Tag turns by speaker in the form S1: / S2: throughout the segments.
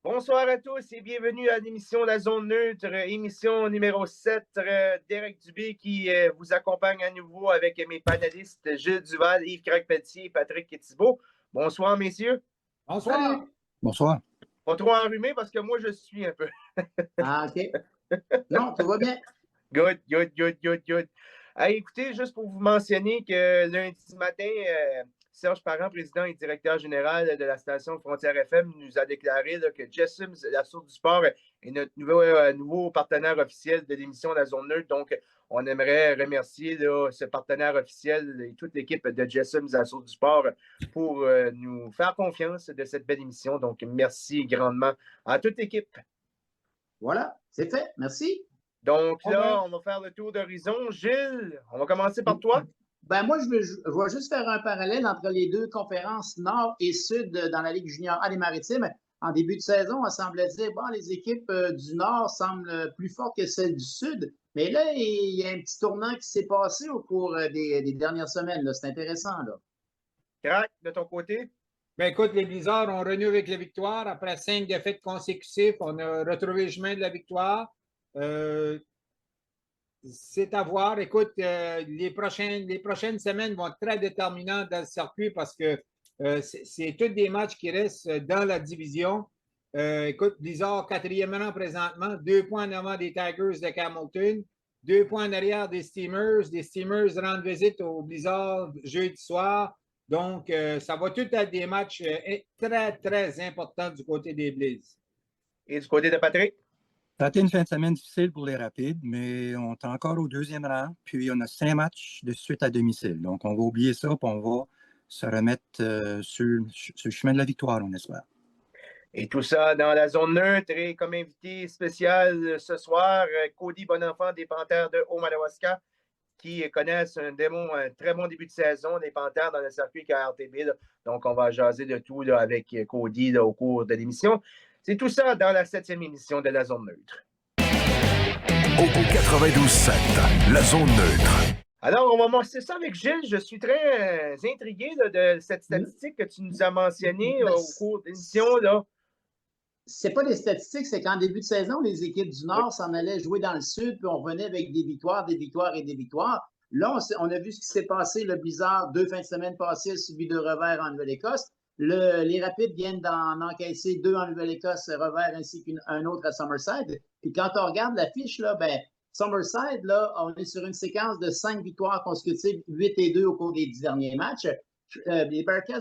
S1: Bonsoir à tous et bienvenue à l'émission La Zone Neutre, émission numéro 7. Derek Dubé qui vous accompagne à nouveau avec mes panélistes Gilles Duval, Yves Crac-Pelletier et Patrick Thibault. Bonsoir, messieurs.
S2: Bonsoir.
S3: Salut.
S2: Bonsoir.
S1: Pas trop enrhumé parce que moi, je suis un peu.
S3: Ah, OK. Non, tout va bien.
S1: Good, good, good, good, good. Écoutez, juste pour vous mentionner que lundi matin, Serge Parent, président et directeur général de la station Frontière FM, nous a déclaré là, que Jessums, la source du sport, est notre nouveau partenaire officiel de l'émission La Zone Neutre. Donc, on aimerait remercier là, ce partenaire officiel et toute l'équipe de Jessums, la source du sport, pour nous faire confiance de cette belle émission. Donc, merci grandement à toute l'équipe.
S3: Voilà, c'est fait. Merci.
S1: Donc là, on va faire le tour d'horizon. Gilles, on va commencer par toi.
S3: Ben moi, je vais juste faire un parallèle entre les deux conférences nord et sud dans la Ligue junior A des Maritimes. En début de saison, on semblait dire, bon, les équipes du nord semblent plus fortes que celles du sud. Mais là, il y a un petit tournant qui s'est passé au cours des dernières semaines. C'est intéressant, là.
S1: Crac, de ton côté?
S4: Ben écoute, les Blizzards ont renoué avec la victoire. Après 5 défaites consécutives, on a retrouvé le chemin de la victoire. C'est à voir. Écoute, les prochaines semaines vont être très déterminantes dans le circuit parce que c'est tous des matchs qui restent dans la division. Écoute, Blizzard, 4e rang présentement, 2 points en avant des Tigers de Hamilton, 2 points en arrière des Steamers. Les Steamers rendent visite au Blizzard jeudi soir. Donc, ça va tout être des matchs très, très importants du côté des Blizz.
S1: Et du côté de Patrick?
S2: Ça a été une fin de semaine difficile pour les Rapides, mais on est encore au 2e rang. Puis, on a 5 matchs de suite à domicile. Donc, on va oublier ça, puis on va se remettre sur le chemin de la victoire, on espère.
S1: Et tout ça dans la zone neutre. Et comme invité spécial ce soir, Cody Bonenfant des Panthères de Haut-Madawaska, qui connaissent un très bon début de saison des Panthères dans le circuit KRTB. Là. Donc, on va jaser de tout là, avec Cody là, au cours de l'émission. C'est tout ça dans la 7e émission de la zone neutre.
S5: Au 92.7, la zone neutre.
S1: Alors, on va commencer ça avec Gilles. Je suis très intrigué là, de cette statistique que tu nous as mentionnée au cours de l'émission.
S3: C'est pas des statistiques, c'est qu'en début de saison, les équipes du Nord s'en allaient jouer dans le Sud, puis on revenait avec des victoires et des victoires. Là, on a vu ce qui s'est passé, le Blizzard, 2 fins de semaine passées, suivi de revers en Nouvelle-Écosse. Les Rapides viennent d'en encaisser 2 en Nouvelle-Écosse, revers ainsi qu'un autre à Summerside. Puis quand on regarde la fiche, là, ben, Summerside, là, on est sur une séquence de 5 victoires consécutives, 8-2 au cours des 10 derniers matchs. Les Bearcats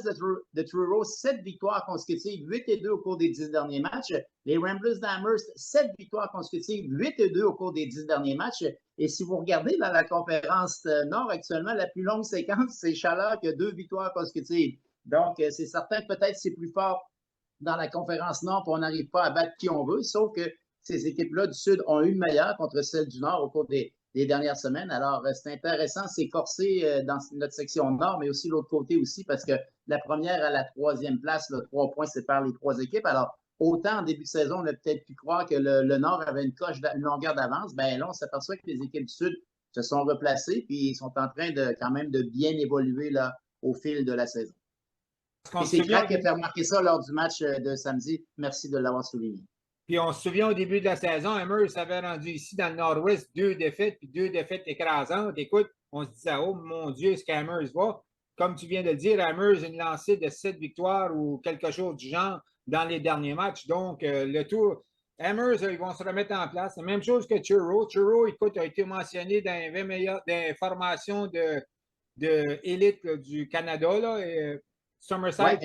S3: de Truro, 7 victoires consécutives, 8-2 au cours des 10 derniers matchs. Les Ramblers d'Amherst, 7 victoires consécutives, 8-2 au cours des 10 derniers matchs. Et si vous regardez dans la conférence Nord actuellement, la plus longue séquence, c'est Chaleur qui a 2 victoires consécutives. Donc, c'est certain que peut-être c'est plus fort dans la conférence Nord, puis on n'arrive pas à battre qui on veut, sauf que ces équipes-là du Sud ont eu le meilleur contre celles du Nord au cours des dernières semaines. Alors, c'est intéressant, c'est corsé dans notre section Nord, mais aussi l'autre côté aussi, parce que la première à la 3e place, là, 3 points séparent les 3 équipes. Alors, autant en début de saison, on a peut-être pu croire que le Nord avait une longueur d'avance. Ben là, on s'aperçoit que les équipes du Sud se sont replacées, puis ils sont en train de quand même de bien évoluer là, au fil de la saison. Et c'est Crac qui a fait remarquer ça lors du match de samedi. Merci de l'avoir souligné.
S4: Puis on se souvient au début de la saison, Amherst avait rendu ici dans le Nord-Ouest 2 défaites, puis 2 défaites écrasantes. Écoute, on se disait, oh mon Dieu, ce qu'Amherst va. Comme tu viens de le dire, Amherst a une lancée de 7 victoires ou quelque chose du genre dans les derniers matchs. Donc, le tour, Amherst, ils vont se remettre en place. La même chose que Truro. Truro, écoute, a été mentionné dans les 20 meilleures formations de élite du Canada. Là, et, Summerside,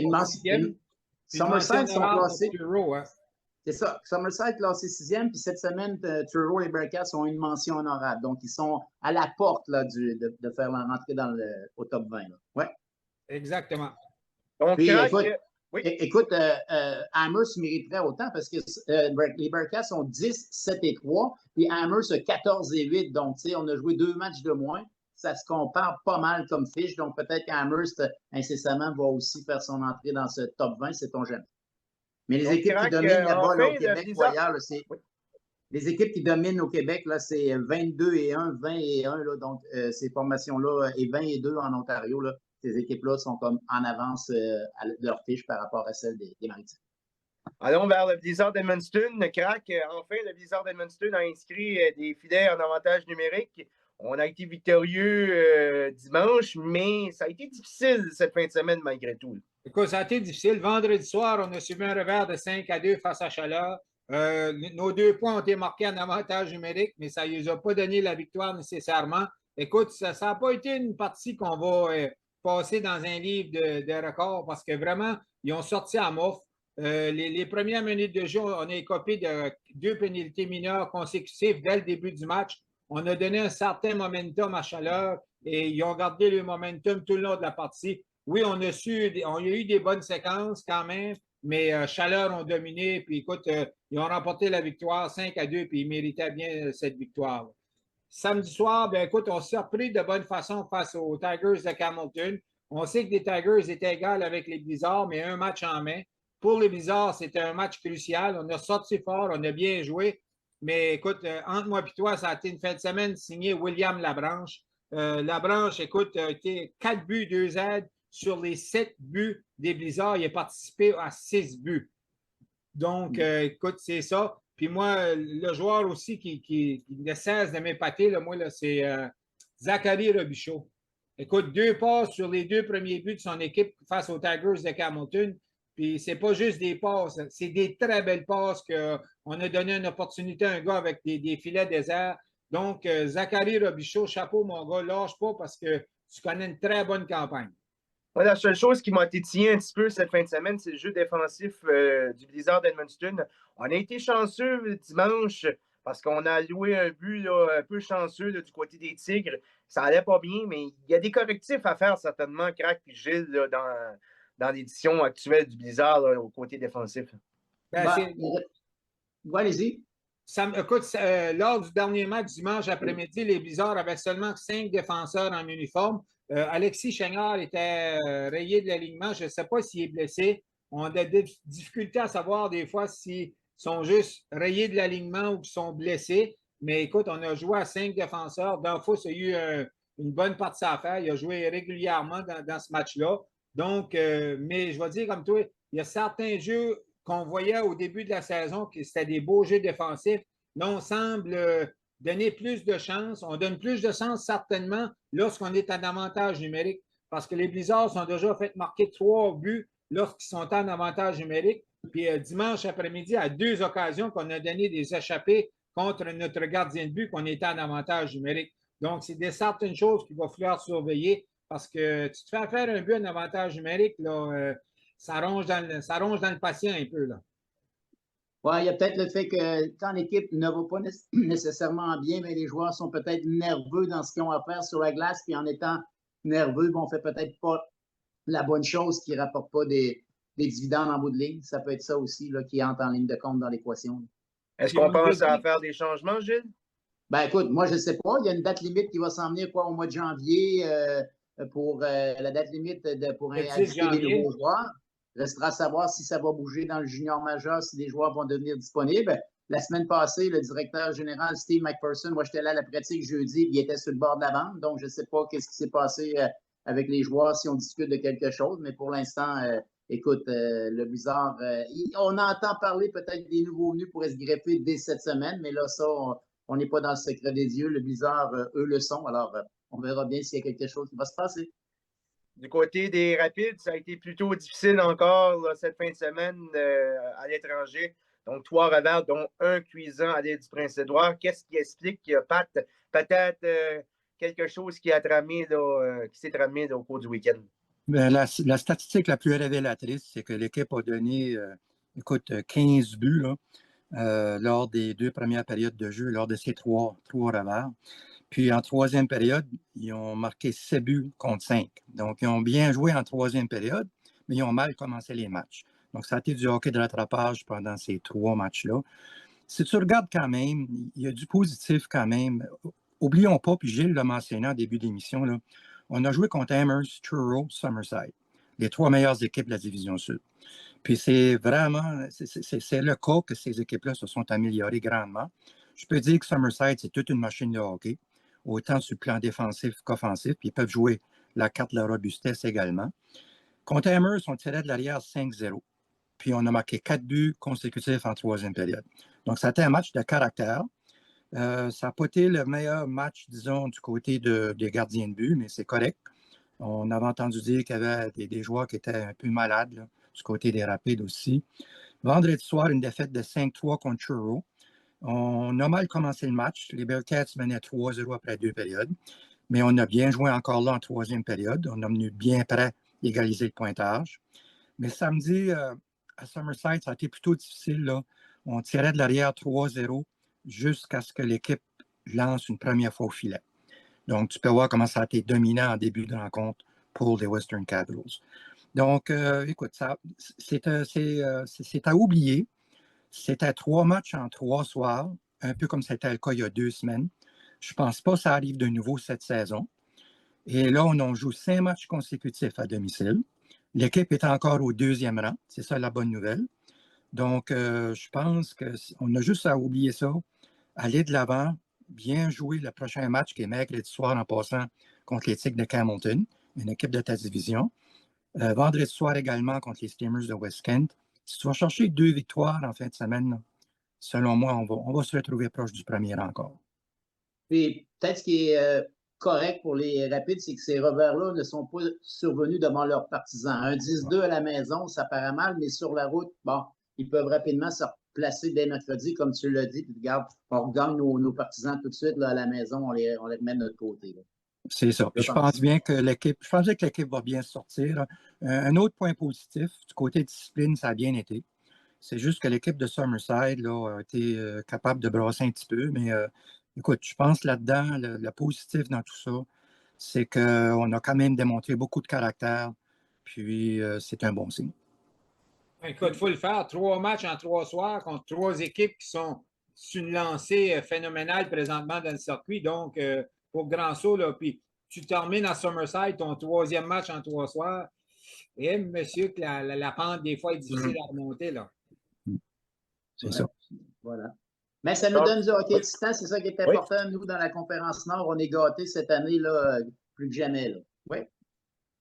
S3: Summerside sont classés.
S4: Truro, hein.
S3: C'est ça. Summerside classé 6e, puis cette semaine, Truro et Bearcats ont une mention honorable. Donc, ils sont à la porte là, de faire leur entrée au top 20. Là. Ouais.
S4: Exactement.
S1: Donc,
S3: puis, écoute, Amherst mériterait autant parce que les Bearcats sont 10-7-3, puis Amherst a 14-8. Donc, tu sais, on a joué 2 matchs de moins. Ça se compare pas mal comme fiche. Donc, peut-être qu'Amherst, incessamment, va aussi faire son entrée dans ce top 20, sait-on jamais. Mais les équipes qui dominent là-bas là, au Québec ou ailleurs, c'est les équipes qui dominent au Québec, là, c'est 22-1, 20-1. Là, donc, ces formations-là, et 20-2 en Ontario, là, ces équipes-là sont comme en avance de leur fiche par rapport à celles des Maritimes.
S1: Allons vers le Blizzard d'Edmundston. Crack, enfin, le Blizzard d'Edmundston a inscrit des filets en avantage numérique. On a été victorieux dimanche, mais ça a été difficile cette fin de semaine malgré tout.
S4: Écoute, ça a été difficile. Vendredi soir, on a subi un revers de 5-2 face à Chaleur. Nos 2 points ont été marqués en avantage numérique, mais ça ne nous a pas donné la victoire nécessairement. Écoute, ça n'a pas été une partie qu'on va passer dans un livre de records parce que vraiment, ils ont sorti à mouf. Les premières minutes de jeu, on a écopé de 2 pénalités mineures consécutives dès le début du match. On a donné un certain momentum à Chaleur et ils ont gardé le momentum tout le long de la partie. Oui, on a eu des bonnes séquences quand même, mais Chaleur ont dominé. Puis écoute, ils ont remporté la victoire 5-2, puis ils méritaient bien cette victoire. Samedi soir, ben écoute, on s'est repris de bonne façon face aux Tigers de Hamilton. On sait que les Tigers étaient égales avec les Blizzards, mais un match en main. Pour les Blizzards, c'était un match crucial. On a sorti fort, on a bien joué. Mais écoute, entre moi et toi, ça a été une fin de semaine signée William Labranche. Labranche, écoute, a été 4 buts, 2 aides. Sur les 7 buts des Blizzards, il a participé à 6 buts. Donc, écoute, c'est ça. Puis moi, le joueur aussi qui ne cesse de m'épater, moi, c'est Zachary Robichaud. Écoute, 2 passes sur les 2 premiers buts de son équipe face aux Tigers de Hamilton. Puis c'est pas juste des passes, c'est des très belles passes qu'on a donné une opportunité à un gars avec des filets déserts. Donc, Zachary Robichaud, chapeau, mon gars, lâche pas parce que tu connais une très bonne campagne.
S1: Ouais, la seule chose qui m'a tétillé un petit peu cette fin de semaine, c'est le jeu défensif du Blizzard d'Edmundston. On a été chanceux dimanche parce qu'on a loué un but là, un peu chanceux là, du côté des Tigres. Ça allait pas bien, mais il y a des correctifs à faire certainement, Crack et Gilles, là, dans l'édition actuelle du Blizzard là, au côté défensif.
S3: Allez-y.
S4: Écoute, lors du dernier match dimanche après-midi, les Blizzards avaient seulement 5 défenseurs en uniforme. Alexis Chenard était rayé de l'alignement. Je ne sais pas s'il est blessé. On a des difficultés à savoir des fois s'ils sont juste rayés de l'alignement ou qu'ils sont blessés. Mais écoute, on a joué à 5 défenseurs. Danfous a eu une bonne partie à faire. Il a joué régulièrement dans ce match-là. Donc, mais je vais dire comme toi, il y a certains jeux qu'on voyait au début de la saison que c'était des beaux jeux défensifs. Là, on semble donner plus de chance. On donne plus de chance certainement lorsqu'on est en avantage numérique parce que les Blizzards sont déjà fait marquer 3 buts lorsqu'ils sont en avantage numérique. Puis dimanche après-midi, à 2 occasions qu'on a donné des échappées contre notre gardien de but qu'on était en avantage numérique. Donc, c'est certaines choses qu'il va falloir surveiller parce que tu te fais faire un but en avantage numérique, là, ça ronge dans le patient un peu, là.
S3: Oui, il y a peut-être le fait que quand l'équipe ne va pas nécessairement bien, mais les joueurs sont peut-être nerveux dans ce qu'ils ont à faire sur la glace, puis en étant nerveux, on ne fait peut-être pas la bonne chose qui ne rapporte pas des dividendes en bout de ligne. Ça peut être ça aussi là, qui entre en ligne de compte dans l'équation.
S1: Est-ce qu'on pense à faire des changements, Gilles?
S3: Ben écoute, moi, je ne sais pas. Il y a une date limite qui va s'en venir au mois de janvier pour la date limite pour inviter des nouveaux joueurs. Restera à savoir si ça va bouger dans le junior majeur, si les joueurs vont devenir disponibles. La semaine passée, le directeur général Steve McPherson, moi j'étais là à la pratique jeudi, il était sur le bord de la bande, donc je ne sais pas qu'est-ce qui s'est passé avec les joueurs, si on discute de quelque chose, mais pour l'instant, écoute, le Blizzard, on entend parler peut-être des nouveaux venus pourraient se greffer dès cette semaine, mais là, ça, on n'est pas dans le secret des dieux. Le Blizzard, eux le sont, alors on verra bien s'il y a quelque chose qui va se passer.
S1: Du côté des Rapides, ça a été plutôt difficile encore là, cette fin de semaine à l'étranger. Donc, 3 revers, dont un cuisant à l'île du Prince-Édouard. Qu'est-ce qui explique qu'il y a peut-être quelque chose qui s'est tramé au cours du week-end?
S2: Bien, la statistique la plus révélatrice, c'est que l'équipe a donné, 15 buts là, lors des 2 premières périodes de jeu, lors de ces 3 revers. Puis en 3e période, ils ont marqué 7 buts contre 5. Donc, ils ont bien joué en 3e période, mais ils ont mal commencé les matchs. Donc, ça a été du hockey de rattrapage pendant ces 3 matchs-là. Si tu regardes quand même, il y a du positif quand même. Oublions pas, puis Gilles l'a mentionné en début d'émission, là, on a joué contre Amherst, Truro, Summerside, les 3 meilleures équipes de la Division Sud. Puis c'est vraiment, c'est le cas que ces équipes-là se sont améliorées grandement. Je peux dire que Summerside, c'est toute une machine de hockey, autant sur le plan défensif qu'offensif, puis ils peuvent jouer la carte de la robustesse également. Contre Amherst, on tirait de l'arrière 5-0. puis on a marqué 4 buts consécutifs en troisième période. Donc, ça a été un match de caractère. Ça n'a pas été le meilleur match, disons, du côté des gardiens de but, mais c'est correct. On avait entendu dire qu'il y avait des joueurs qui étaient un peu malades, là, du côté des Rapides aussi. Vendredi soir, une défaite de 5-3 contre Truro. On a mal commencé le match. Les Bearcats menaient 3-0 après 2 périodes. Mais on a bien joué encore là en troisième période. On a venu bien prêt égaliser le pointage. Mais samedi, à Summerside, ça a été plutôt difficile, là. On tirait de l'arrière 3-0 jusqu'à ce que l'équipe lance une première fois au filet. Donc, tu peux voir comment ça a été dominant en début de rencontre pour les Western Capitals. Donc, écoute, c'est à oublier. C'était 3 matchs en 3 soirs, un peu comme c'était le cas il y a 2 semaines. Je ne pense pas que ça arrive de nouveau cette saison. Et là, on en joue 5 matchs consécutifs à domicile. L'équipe est encore au 2e rang. C'est ça la bonne nouvelle. Donc, je pense qu'on a juste à oublier ça, aller de l'avant, bien jouer le prochain match qui est mercredi soir en passant contre les Tigres de Campbellton, une équipe de ta division. Vendredi soir également contre les Steamers de West Kent. Si tu vas chercher 2 victoires en fin de semaine, là, selon moi, on va se retrouver proche du premier rang encore.
S3: Puis peut-être ce qui est correct pour les Rapides, c'est que ces revers-là ne sont pas survenus devant leurs partisans. Un 10-2 à la maison, ça paraît mal, mais sur la route, bon, ils peuvent rapidement se replacer dès mercredi, comme tu l'as dit. Puis regarde, on regagne nos partisans tout de suite là, à la maison, on les remet de notre côté. Là.
S2: C'est ça. Je pense bien que l'équipe va bien sortir. Un autre point positif, du côté discipline, ça a bien été. C'est juste que l'équipe de Summerside là, a été capable de brasser un petit peu. Mais écoute, je pense là-dedans, le positif dans tout ça, c'est qu'on a quand même démontré beaucoup de caractère. Puis c'est un bon signe.
S4: Écoute, il faut le faire. 3 matchs en 3 soirs contre 3 équipes qui sont sur une lancée phénoménale présentement dans le circuit. Donc, pour grand saut, là, puis tu termines à Summerside ton 3e match en 3 soirs. Et monsieur, que la pente, des fois, est difficile à remonter. Là.
S2: C'est ça.
S3: Voilà. Mais ça nous donne du hockey distant, c'est ça qui est important. Nous, dans la conférence Nord, on est gâtés cette année, là, plus que jamais. Là. Oui.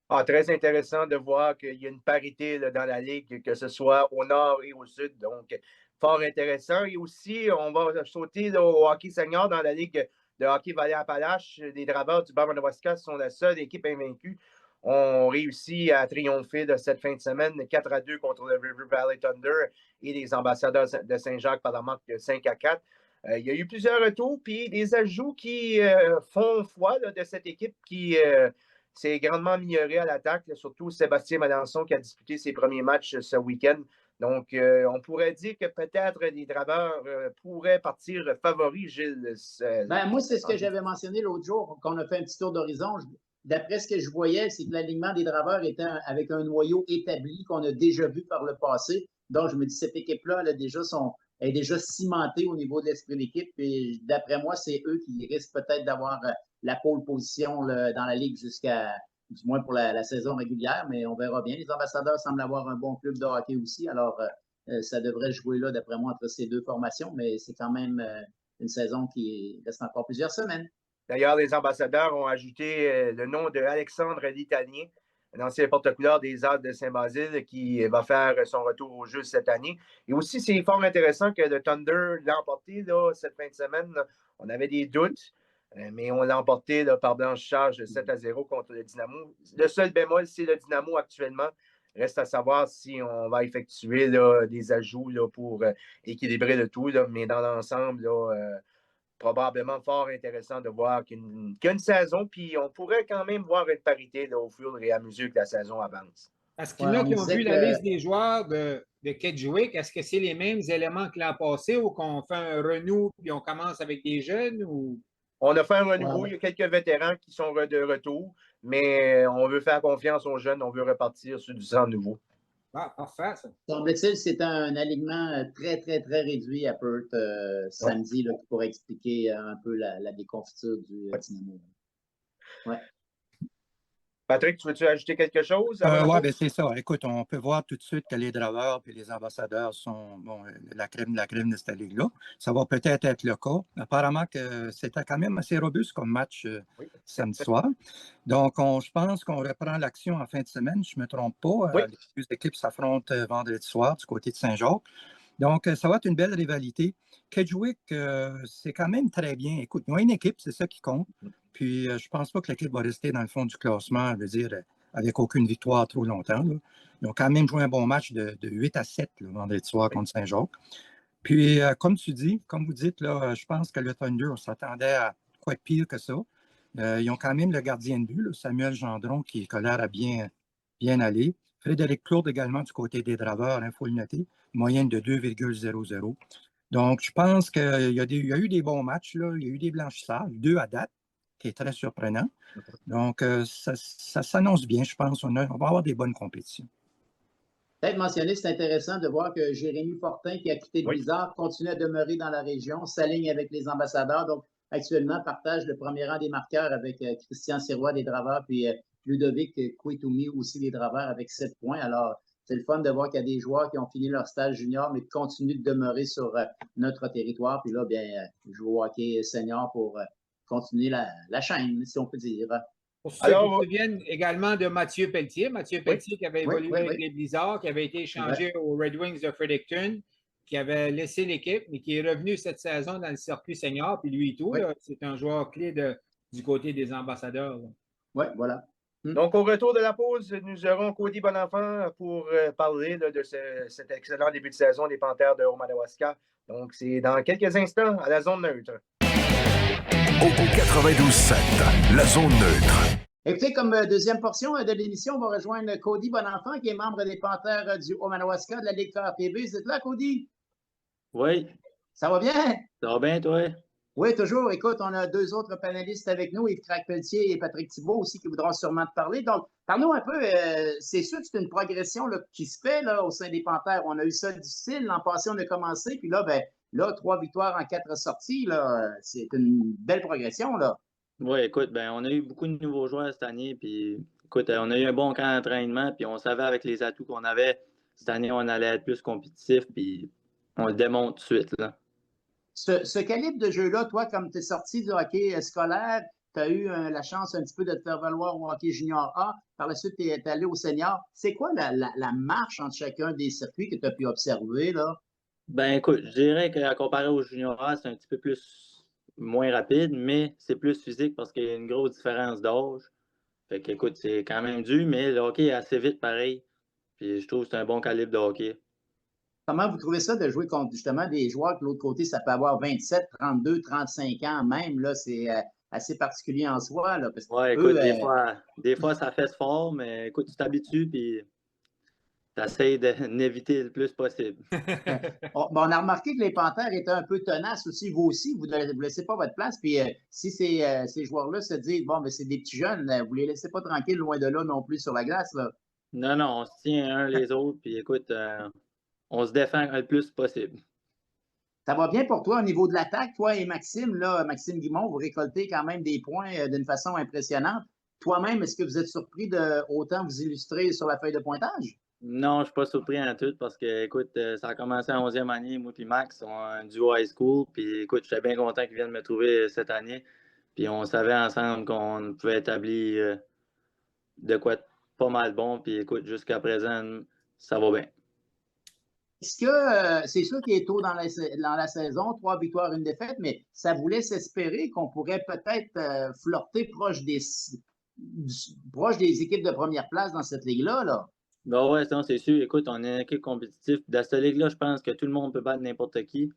S1: Ah, très intéressant de voir qu'il y a une parité là, dans la Ligue, que ce soit au nord et au sud. Donc, fort intéressant. Et aussi, on va sauter là, au hockey senior dans la Ligue de hockey Vallée-Appalaches. Les Draveurs du Bas-Madawaska sont la seule équipe invaincue. On réussit à triompher de cette fin de semaine 4-2 contre le River Valley Thunder et les Ambassadeurs de Saint-Jacques par la marque de 5-4. Il y a eu plusieurs retours, puis des ajouts qui font foi là, de cette équipe qui s'est grandement améliorée à l'attaque, là, surtout Sébastien Melançon qui a disputé ses premiers matchs ce week-end. Donc, on pourrait dire que peut-être les Draveurs pourraient partir favoris, Gilles.
S3: Moi, c'est ce que j'avais mentionné l'autre jour, qu'on a fait un petit tour d'horizon. D'après ce que je voyais, c'est que l'alignement des Draveurs était avec un noyau établi qu'on a déjà vu par le passé. Donc, je me dis, cette équipe-là, elle est déjà cimentée au niveau de l'esprit d'équipe. Et d'après moi, c'est eux qui risquent peut-être d'avoir la pole position là, dans la Ligue du moins pour la saison régulière, mais on verra bien. Les Ambassadeurs semblent avoir un bon club de hockey aussi. Alors, ça devrait jouer là, d'après moi, entre ces deux formations, mais c'est quand même une saison qui reste encore plusieurs semaines.
S1: D'ailleurs, les Ambassadeurs ont ajouté le nom de Alexandre l'Italien, un ancien porte-couleur des Arts de Saint-Basile qui va faire son retour au jeu cette année. Et aussi, c'est fort intéressant que le Thunder l'a emporté là, cette fin de semaine. Là. On avait des doutes, mais on l'a emporté là, par blanchissage de 7-0 contre le Dynamo. Le seul bémol, c'est le Dynamo actuellement. Reste à savoir si on va effectuer là, des ajouts là, pour équilibrer le tout. Là. Mais dans l'ensemble, là, probablement fort intéressant de voir qu'il y a une saison, puis on pourrait quand même voir une parité là, au fur et à mesure que la saison avance.
S4: Est-ce qu'il y en a qui ont vu la liste des joueurs de Kedgewick? Est-ce que c'est les mêmes éléments que l'an passé ou qu'on fait un renou puis on commence avec des jeunes? Ou...
S1: On a fait un renouveau. Il y a quelques vétérans qui sont de retour, mais on veut faire confiance aux jeunes. On veut repartir sur du sang nouveau.
S4: Ah, parfait, ça.
S3: Semble-t-il, c'est un alignement très, très, très réduit à Perth samedi là, qui pourrait expliquer un peu la déconfiture du Dynamo. Ouais.
S1: Patrick, tu veux-tu ajouter quelque chose avant la
S2: Oui,
S1: pause?
S2: ben c'est ça. Écoute, on peut voir tout de suite que les draveurs et les ambassadeurs sont la crème de cette ligue-là. Ça va peut-être être le cas. Apparemment que c'était quand même assez robuste comme match
S1: Oui.
S2: samedi soir. Donc, je pense qu'on reprend l'action en fin de semaine. Je ne me trompe pas.
S1: Oui.
S2: Les deux équipes s'affrontent vendredi soir du côté de Saint-Jacques. Donc, ça va être une belle rivalité. Kedgewick, c'est quand même très bien. Écoute, ils ont une équipe, c'est ça qui compte. Puis, je ne pense pas que l'équipe va rester dans le fond du classement, je veux dire, avec aucune victoire trop longtemps. Là. Ils ont quand même joué un bon match de 8-7 là, vendredi soir contre Saint-Jacques. Puis, comme vous dites, là, je pense que le Thunder, on s'attendait à quoi de pire que ça. Ils ont quand même le gardien de but, là, Samuel Gendron, qui a l'air à bien aller. Frédéric Claude également du côté des draveurs, il faut le noter, moyenne de 2,00. Donc, je pense qu'il y a eu des bons matchs, là. Il y a eu des blanchissages, 2 à date, qui est très surprenant. Donc, ça s'annonce bien, je pense. On va avoir des bonnes compétitions.
S3: Peut-être mentionner, c'est intéressant de voir que Jérémy Fortin, qui a quitté le Blizzard, continue à demeurer dans la région, s'aligne avec les ambassadeurs. Donc, actuellement, partage le premier rang des marqueurs avec Christian Sirois des Draveurs, puis Ludovic Kouetoumi aussi des Draveurs avec 7 points. Alors, c'est le fun de voir qu'il y a des joueurs qui ont fini leur stage junior, mais qui continuent de demeurer sur notre territoire. Puis là, bien, jouer au hockey senior pour continuer la chaîne, si on peut dire.
S4: Pour ceux qui se souviennent également de Mathieu Pelletier. Mathieu Pelletier qui avait évolué avec les Blizzards, qui avait été échangé aux Red Wings de Fredericton, qui avait laissé l'équipe, mais qui est revenu cette saison dans le circuit senior. Puis lui et tout, c'est un joueur clé du côté des ambassadeurs.
S3: Oui, voilà.
S1: Donc, au retour de la pause, nous aurons Cody Bonenfant pour parler là, de cet excellent début de saison des Panthères de Haut-Madawaska. Donc, c'est dans quelques instants à la zone neutre.
S5: Au 92.7, la zone neutre.
S3: Écoutez, comme deuxième portion de l'émission, on va rejoindre Cody Bonenfant, qui est membre des Panthères du Haut-Madawaska de la Ligue KRTB. Vous êtes là, Cody?
S6: Oui.
S3: Ça va bien?
S6: Ça va bien, toi?
S3: Oui, toujours. Écoute, on a deux autres panélistes avec nous, Yves Crac-Pelletier et Patrick Thibault aussi, qui voudront sûrement te parler. Donc, parle-nous un peu, c'est sûr que c'est une progression là, qui se fait là, au sein des Panthères. On a eu ça difficile. L'an passé, on a commencé, puis là, ben, 3 victoires en 4 sorties, là, c'est une belle progression, là.
S6: Oui, écoute, ben, on a eu beaucoup de nouveaux joueurs cette année, puis écoute, on a eu un bon camp d'entraînement, puis on savait avec les atouts qu'on avait, cette année, on allait être plus compétitif, puis on le démontre tout de suite, là.
S3: Ce calibre de jeu-là, toi, comme tu es sorti du hockey scolaire, tu as eu la chance un petit peu de te faire valoir au hockey junior A, par la suite, tu es allé au senior. C'est quoi la marche entre chacun des circuits que tu as pu observer, là?
S6: Ben, écoute, je dirais qu'à comparer au junior A, c'est un petit peu moins rapide, mais c'est plus physique parce qu'il y a une grosse différence d'âge. Fait que, écoute, c'est quand même dur, mais le hockey est assez vite pareil. Puis je trouve que c'est un bon calibre de hockey.
S3: Comment vous trouvez ça de jouer contre justement des joueurs que de l'autre côté, ça peut avoir 27, 32, 35 ans même, là, c'est assez particulier en soi, là.
S6: Oui, écoute, des fois, ça fait fort, mais écoute, tu t'habitues, puis tu essaies d'éviter le plus possible.
S3: On a remarqué que les Panthères étaient un peu tenaces aussi, vous aussi, vous ne laissez pas votre place, puis si ces joueurs-là se disent, bon, mais c'est des petits jeunes, vous ne les laissez pas tranquilles loin de là non plus sur la glace, là.
S6: Non, on se tient un les autres, puis écoute, on se défend le plus possible.
S3: Ça va bien pour toi au niveau de l'attaque, toi et Maxime, là, Maxime Guimond, vous récoltez quand même des points d'une façon impressionnante. Toi-même, est-ce que vous êtes surpris de autant vous illustrer sur la feuille de pointage?
S6: Non, je ne suis pas surpris en tout parce que, écoute, ça a commencé en 11e année, moi et Max, on a un duo high school, puis écoute, j'étais bien content qu'ils viennent me trouver cette année, puis on savait ensemble qu'on pouvait établir de quoi pas mal bon, puis écoute, jusqu'à présent, ça va bien.
S3: Est-ce que c'est sûr qu'il est tôt dans la saison, 3 victoires, 1 défaite, mais ça vous laisse espérer qu'on pourrait peut-être flirter proche des équipes de première place dans cette ligue-là, là?
S6: Ben ouais, c'est sûr. Écoute, on est une équipe compétitive. Dans cette ligue-là, je pense que tout le monde peut battre n'importe qui.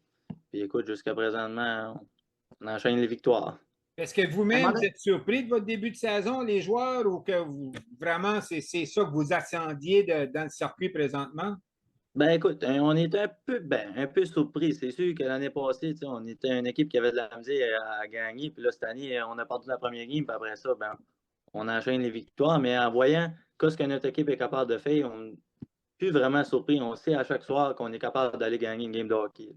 S6: Puis écoute, jusqu'à présentement, on enchaîne les victoires.
S4: Est-ce que vous-même, vous êtes surpris de votre début de saison, les joueurs, ou que vraiment, c'est ça que vous attendiez dans le circuit présentement?
S6: Ben écoute, on est un peu surpris. C'est sûr que l'année passée, on était une équipe qui avait de la misère à gagner. Puis là, cette année, on a perdu la première game. Puis après ça, ben, on enchaîne les victoires. Mais en voyant ce que notre équipe est capable de faire, on n'est plus vraiment surpris. On sait à chaque soir qu'on est capable d'aller gagner une game de hockey.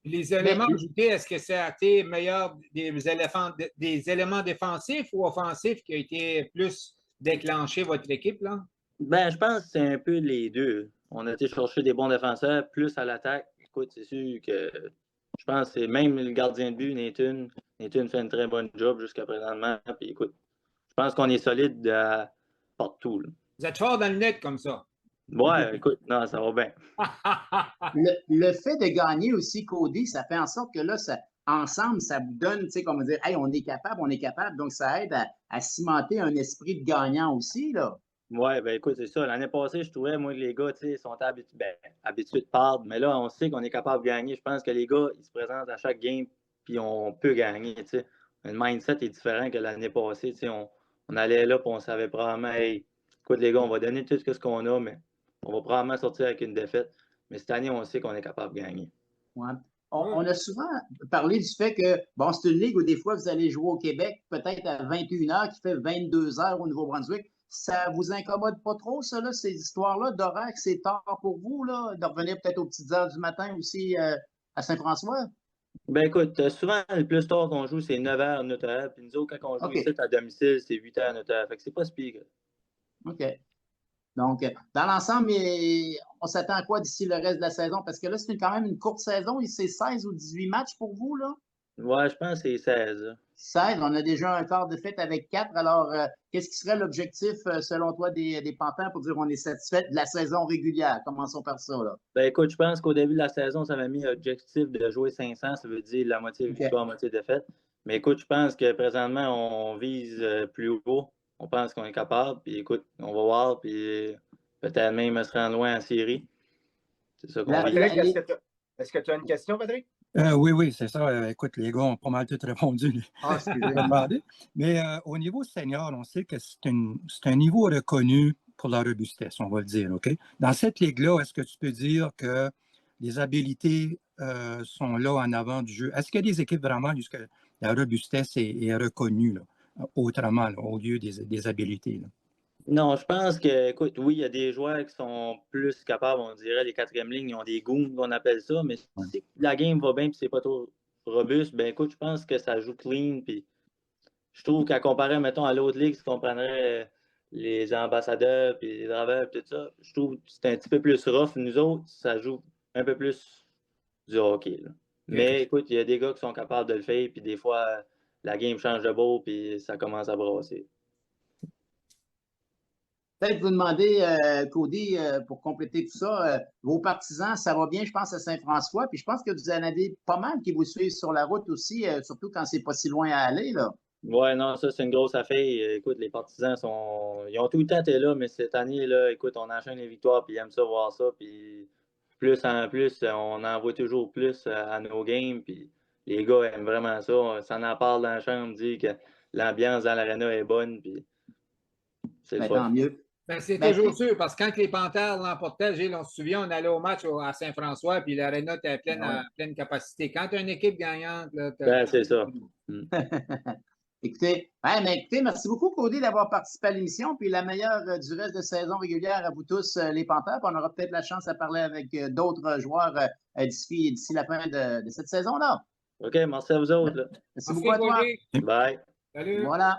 S4: Les éléments ajoutés, est-ce que ça a été meilleur des éléments défensifs ou offensifs qui ont été plus déclenché votre équipe, là?
S6: Ben, je pense que c'est un peu les deux. On a été chercher des bons défenseurs, plus à l'attaque. Écoute, c'est sûr que je pense que c'est même le gardien de but, Nathan. Nathan fait une très bonne job jusqu'à présentement. Puis écoute, je pense qu'on est solide partout, là.
S4: Vous êtes fort dans le net comme ça.
S6: Ouais, écoute, non, ça va bien.
S3: Le fait de gagner aussi, Cody, ça fait en sorte que là, ensemble, ça vous donne, tu sais, comme dire, hey, on est capable, on est capable. Donc, ça aide à cimenter un esprit de gagnant aussi, là.
S6: Ouais, ben écoute, c'est ça. L'année passée, je trouvais, moi, que les gars, tu sais, sont habitués de perdre. Mais là, on sait qu'on est capable de gagner. Je pense que les gars, ils se présentent à chaque game, puis on peut gagner, tu sais. Le mindset est différent que l'année passée, tu sais. On allait là, puis on savait probablement, hey, écoute, les gars, on va donner tout ce qu'on a, mais on va probablement sortir avec une défaite. Mais cette année, on sait qu'on est capable de gagner.
S3: Ouais. On a souvent parlé du fait que, bon, c'est une ligue où des fois, vous allez jouer au Québec, peut-être à 21h, qui fait 22h au Nouveau-Brunswick. Ça vous incommode pas trop, ça, là, ces histoires-là d'horaire, que c'est tard pour vous, là, de revenir peut-être aux petites heures du matin aussi à Saint-François?
S6: Ben écoute, souvent, le plus tard qu'on joue, c'est 9h, 9h. Puis nous autres, quand on joue
S3: OK.
S6: ici à domicile, c'est 8h, 9h. Fait que c'est pas si pire.
S3: OK. Donc, dans l'ensemble, on s'attend à quoi d'ici le reste de la saison? Parce que là, c'est quand même une courte saison. C'est 16 ou 18 matchs pour vous, là?
S6: Ouais, je pense que c'est 16. Là.
S3: 16, on a déjà un quart de fait avec 4. Alors, qu'est-ce qui serait l'objectif, selon toi, des Panthères pour dire qu'on est satisfait de la saison régulière? Commençons par ça, là.
S6: Ben écoute, je pense qu'au début de la saison, ça m'a mis l'objectif de jouer 500, ça veut dire la moitié victoire, moitié défaite. Mais écoute, je pense que présentement, on vise plus haut. On pense qu'on est capable. Puis écoute, on va voir. Puis peut-être même se rendre loin en série. C'est ça qu'on vise.
S1: Patrick, est-ce que tu as une question, Patrick?
S2: Oui, c'est ça. Écoute, les gars ont pas mal tout répondu.
S3: Excusez-moi.
S2: Mais au niveau senior, on sait que c'est un niveau reconnu pour la robustesse, on va le dire, OK? Dans cette ligue-là, est-ce que tu peux dire que les habiletés sont là en avant du jeu? Est-ce qu'il y a des équipes vraiment où la robustesse est reconnue là, autrement, là, au lieu des habiletés? Là?
S6: Non, je pense que, écoute, oui, il y a des joueurs qui sont plus capables, on dirait, les quatrièmes lignes, ils ont des goons, qu'on appelle ça, mais si la game va bien et c'est pas trop robuste, ben écoute, je pense que ça joue clean, puis je trouve qu'à comparer, mettons, à l'autre ligue, si on prendrait les ambassadeurs puis les draveurs tout ça, je trouve que c'est un petit peu plus rough. Nous autres, ça joue un peu plus du hockey, là. Mais écoute, il y a des gars qui sont capables de le faire, puis des fois, la game change de beau, puis ça commence à brasser.
S3: Peut-être vous demander, Cody, pour compléter tout ça, vos partisans, ça va bien, je pense, à Saint-François. Puis je pense que vous en avez pas mal qui vous suivent sur la route aussi, surtout quand c'est pas si loin à aller, là.
S6: Ouais, non, ça, c'est une grosse affaire. Écoute, les partisans ils ont tout le temps été là, mais cette année, là, écoute, on enchaîne les victoires, puis ils aiment ça voir ça. Puis plus en plus, on en voit toujours plus à nos games, puis les gars aiment vraiment ça. Ça en parle dans la chambre, dit que l'ambiance dans l'aréna est bonne, puis c'est le fun.
S3: Tant mieux.
S4: Ben, c'est toujours sûr, parce que quand les Panthères l'emportaient, Gilles, on se souvient, on allait au match à Saint-François, puis l'aréna était à pleine capacité. Quand tu as une équipe gagnante, là,
S6: ben, c'est ça.
S3: Écoutez, merci beaucoup, Cody, d'avoir participé à l'émission. Puis la meilleure du reste de saison régulière à vous tous, les Panthères. Puis on aura peut-être la chance à parler avec d'autres joueurs d'ici la fin de cette saison-là.
S6: OK, merci à vous autres. Là.
S3: Merci beaucoup à toi.
S6: Bye.
S4: Salut.
S3: Voilà.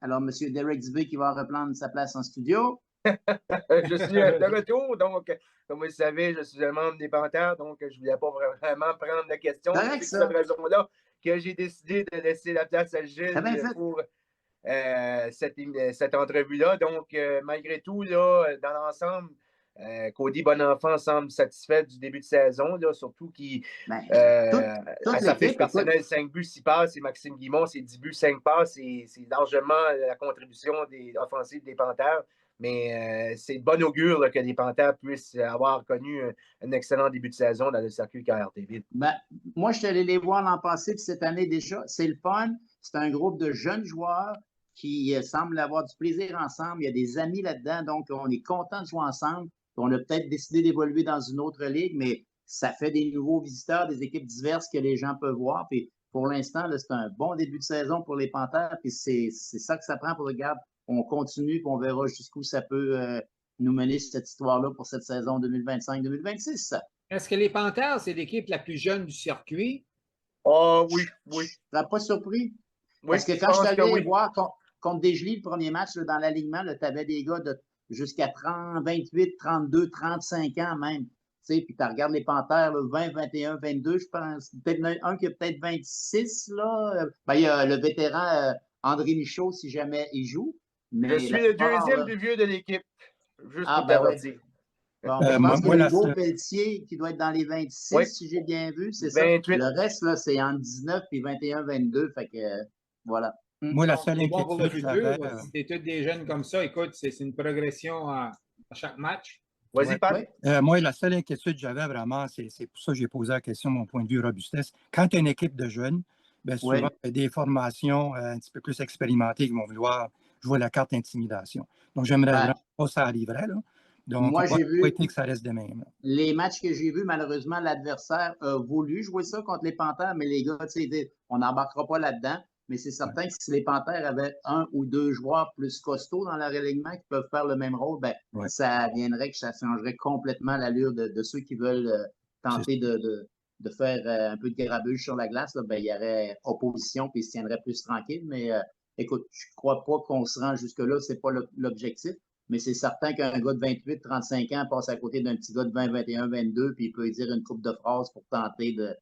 S3: Alors, M. Derek Dubé qui va reprendre sa place en studio.
S1: Je suis de retour, donc, comme vous le savez, je suis un membre des Panthères, donc je ne voulais pas vraiment prendre de questions. C'est pour cette raison-là que j'ai décidé de laisser la place à Gilles pour cette entrevue-là. Donc, malgré tout, là, dans l'ensemble, Cody Bonenfant semble satisfait du début de saison, là, surtout qu'il à sa fiche personnelle, 5 buts, 6 passes, et Maxime Guimond, c'est 10 buts, 5 passes, c'est largement la contribution offensive des Panthères. Mais c'est de bon augure là, que les Panthères puissent avoir connu un excellent début de saison dans le circuit KRTV.
S3: Moi, je suis allé les voir l'an passé, puis cette année déjà. C'est le fun. C'est un groupe de jeunes joueurs qui semblent avoir du plaisir ensemble. Il y a des amis là-dedans, donc on est content de jouer ensemble. On a peut-être décidé d'évoluer dans une autre ligue, mais ça fait des nouveaux visiteurs, des équipes diverses que les gens peuvent voir. Puis pour l'instant, c'est un bon début de saison pour les Panthères, puis c'est ça que ça prend pour le garde. On continue, puis on verra jusqu'où ça peut nous mener cette histoire-là pour cette saison 2025-2026.
S4: Est-ce que les Panthères, c'est l'équipe la plus jeune du circuit?
S1: Oh oui.
S3: Ça n'a pas surpris?
S1: Oui,
S3: parce que quand je suis allé voir contre Desjolies, le premier match, là, dans l'alignement, tu avais des gars de jusqu'à 30, 28, 32, 35 ans même. Puis tu regardes les Panthères, là, 20, 21, 22, je pense. Peut-être un qui a peut-être 26, là. Ben, il y a le vétéran André Michaud, si jamais il joue. Mais
S1: je suis le deuxième plus vieux de l'équipe. Juste pour t'avoir dit.
S3: Bon, je pense que Hugo Pelletier, qui doit être dans les 26, si j'ai bien vu, c'est ça. Le reste, là, c'est entre 19 et 21, 22. Fait que, voilà.
S2: Moi, la seule inquiétude
S4: que j'avais... Si t'es tous des jeunes comme ça, écoute, c'est une progression à chaque match.
S1: Vas-y, Pat.
S2: Moi, la seule inquiétude que j'avais vraiment, c'est pour ça que j'ai posé la question, mon point de vue robustesse. Quand tu as une équipe de jeunes, bien souvent, il y a des formations un petit peu plus expérimentées qui vont vouloir jouer la carte intimidation. Donc, j'aimerais vraiment pas que ça arriverait, là. Donc,
S3: moi, j'ai vu
S2: que ça reste de même.
S3: Les matchs que j'ai vus, malheureusement, l'adversaire a voulu jouer ça contre les Panthères, mais les gars, on n'embarquera pas là-dedans. Mais c'est certain que si les Panthères avaient un ou deux joueurs plus costauds dans leur alignement qui peuvent faire le même rôle, ça viendrait que ça changerait complètement l'allure de ceux qui veulent tenter de faire un peu de grabuge sur la glace. Là, il y aurait opposition puis ils se tiendraient plus tranquilles. Mais écoute, je ne crois pas qu'on se rend jusque-là. Ce n'est pas l'objectif. Mais c'est certain qu'un gars de 28, 35 ans passe à côté d'un petit gars de 20, 21, 22, puis il peut lui dire une couple de phrases pour tenter de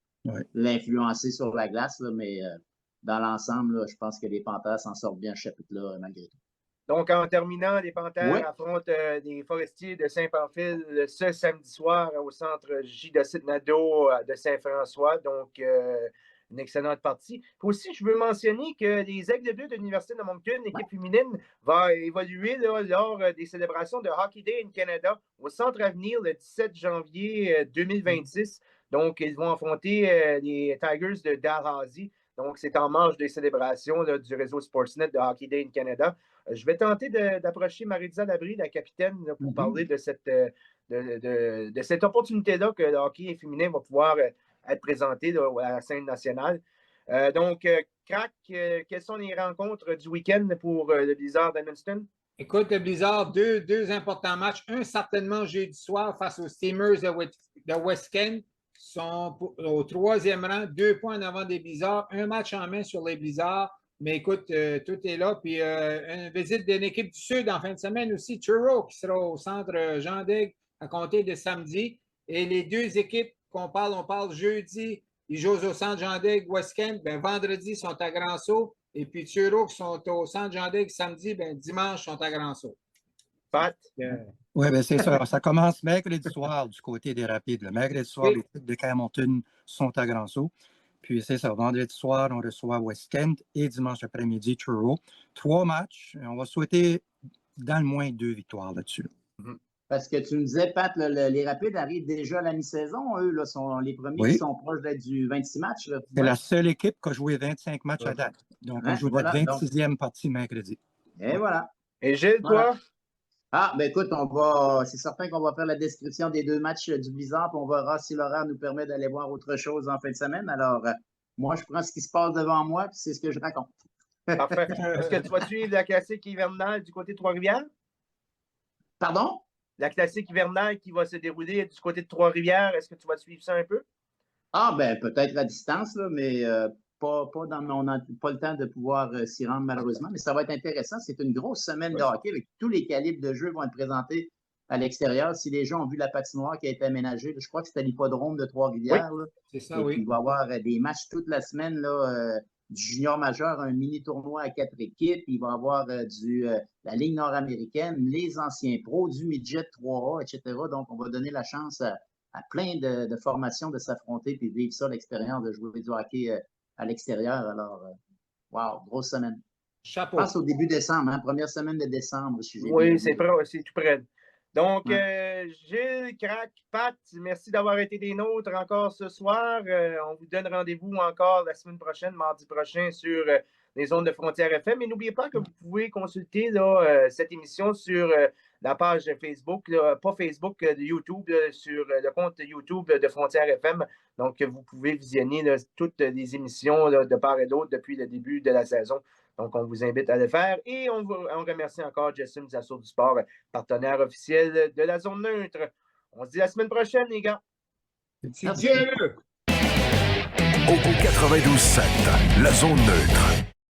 S3: l'influencer sur la glace. Là, mais dans l'ensemble, je pense que les Panthères s'en sortent bien ce chapitre-là, malgré tout.
S1: Donc, en terminant, les Panthères affrontent les Forestiers de Saint-Pamphile ce samedi soir au centre J. Nado de Saint-François. Donc, une excellente partie. Puis aussi, je veux mentionner que les Aigles Bleus de l'Université de Moncton, l'équipe féminine, va évoluer là, lors des célébrations de Hockey Day in Canada au Centre Avenir le 17 janvier 2026. Donc, ils vont affronter les Tigers de Dalhousie. Donc, c'est en marge des célébrations là, du réseau Sportsnet de Hockey Day in Canada. Je vais tenter d'approcher Maritza Labrie, la capitaine, là, pour parler de cette opportunité-là que le hockey féminin va pouvoir être présenté là, à la scène nationale. Donc, Crack, quelles sont les rencontres du week-end pour le Blizzard d'Edmundston?
S4: Écoute, le Blizzard, deux importants matchs. Un, certainement jeudi soir face aux Steamers de West Kent. Sont au troisième rang, 2 points en avant des Blizzards, un match en main sur les Blizzards. Mais écoute, tout est là. Puis une visite d'une équipe du Sud en fin de semaine aussi, Truro, qui sera au centre Jean Daigues à compter de samedi. Et les deux équipes on parle jeudi, ils jouent au centre Jean Daigues, West Kent. Vendredi, ils sont à Grand-Sault. Et puis Truro, qui sont au centre Jean Daigues samedi, dimanche, sont à Grand-Sault.
S1: Pat?
S2: Oui, bien c'est ça. Ça commence mercredi soir du côté des Rapides. Le mercredi soir, les équipes de Camerton sont à Grand-Sault. Puis c'est ça. Vendredi soir, on reçoit West Kent et dimanche après-midi, Truro. 3 matchs. On va souhaiter dans le moins 2 victoires là-dessus.
S3: Parce que tu me disais, Pat, les Rapides arrivent déjà à la mi-saison. Eux, là, sont les premiers qui sont proches du 26 matchs.
S2: C'est la seule équipe qui a joué 25 matchs à date. Donc, on joue la 26e partie mercredi.
S3: Et voilà.
S1: Et Gilles, toi?
S3: Écoute, c'est certain qu'on va faire la description des 2 matchs du Blizzard, puis on verra si l'horaire nous permet d'aller voir autre chose en fin de semaine. Alors, moi, je prends ce qui se passe devant moi, puis c'est ce que je raconte.
S1: Parfait. Est-ce que tu vas suivre la classique hivernale du côté de Trois-Rivières?
S3: Pardon?
S1: La classique hivernale qui va se dérouler du côté de Trois-Rivières, est-ce que tu vas suivre ça un peu?
S3: Peut-être à distance, là, mais on n'a pas le temps de pouvoir s'y rendre malheureusement, mais ça va être intéressant. C'est une grosse semaine de hockey avec tous les calibres de jeu vont être présentés à l'extérieur. Si les gens ont vu la patinoire qui a été aménagée, je crois que c'est à l'hippodrome de Trois-Rivières.
S4: Oui, c'est ça,
S3: Puis, il va y avoir des matchs toute la semaine là, du junior majeur, un mini-tournoi à 4 équipes. Il va y avoir la Ligue nord-américaine, les anciens pros, du midget 3A, etc. Donc, on va donner la chance à plein de formations de s'affronter et vivre ça, l'expérience de jouer du hockey à l'extérieur. Alors, grosse semaine.
S4: Chapeau.
S3: Je pense au début décembre, première semaine de décembre.
S1: Oui, c'est tout près. Donc, Gilles, Crack, Pat, merci d'avoir été des nôtres encore ce soir. On vous donne rendez-vous encore la semaine prochaine, mardi prochain, sur les ondes de Frontières FM. Et n'oubliez pas que vous pouvez consulter là, cette émission sur la page Facebook, là, pas Facebook, de YouTube, sur le compte YouTube de Frontières FM. Donc, vous pouvez visionner là, toutes les émissions là, de part et d'autre depuis le début de la saison. Donc, on vous invite à le faire. Et on remercie encore Jessim Zassour du Sport, partenaire officiel de la zone neutre. On se dit la semaine prochaine, les gars.
S4: C'est Dieu!
S5: Au 92.7, la zone neutre.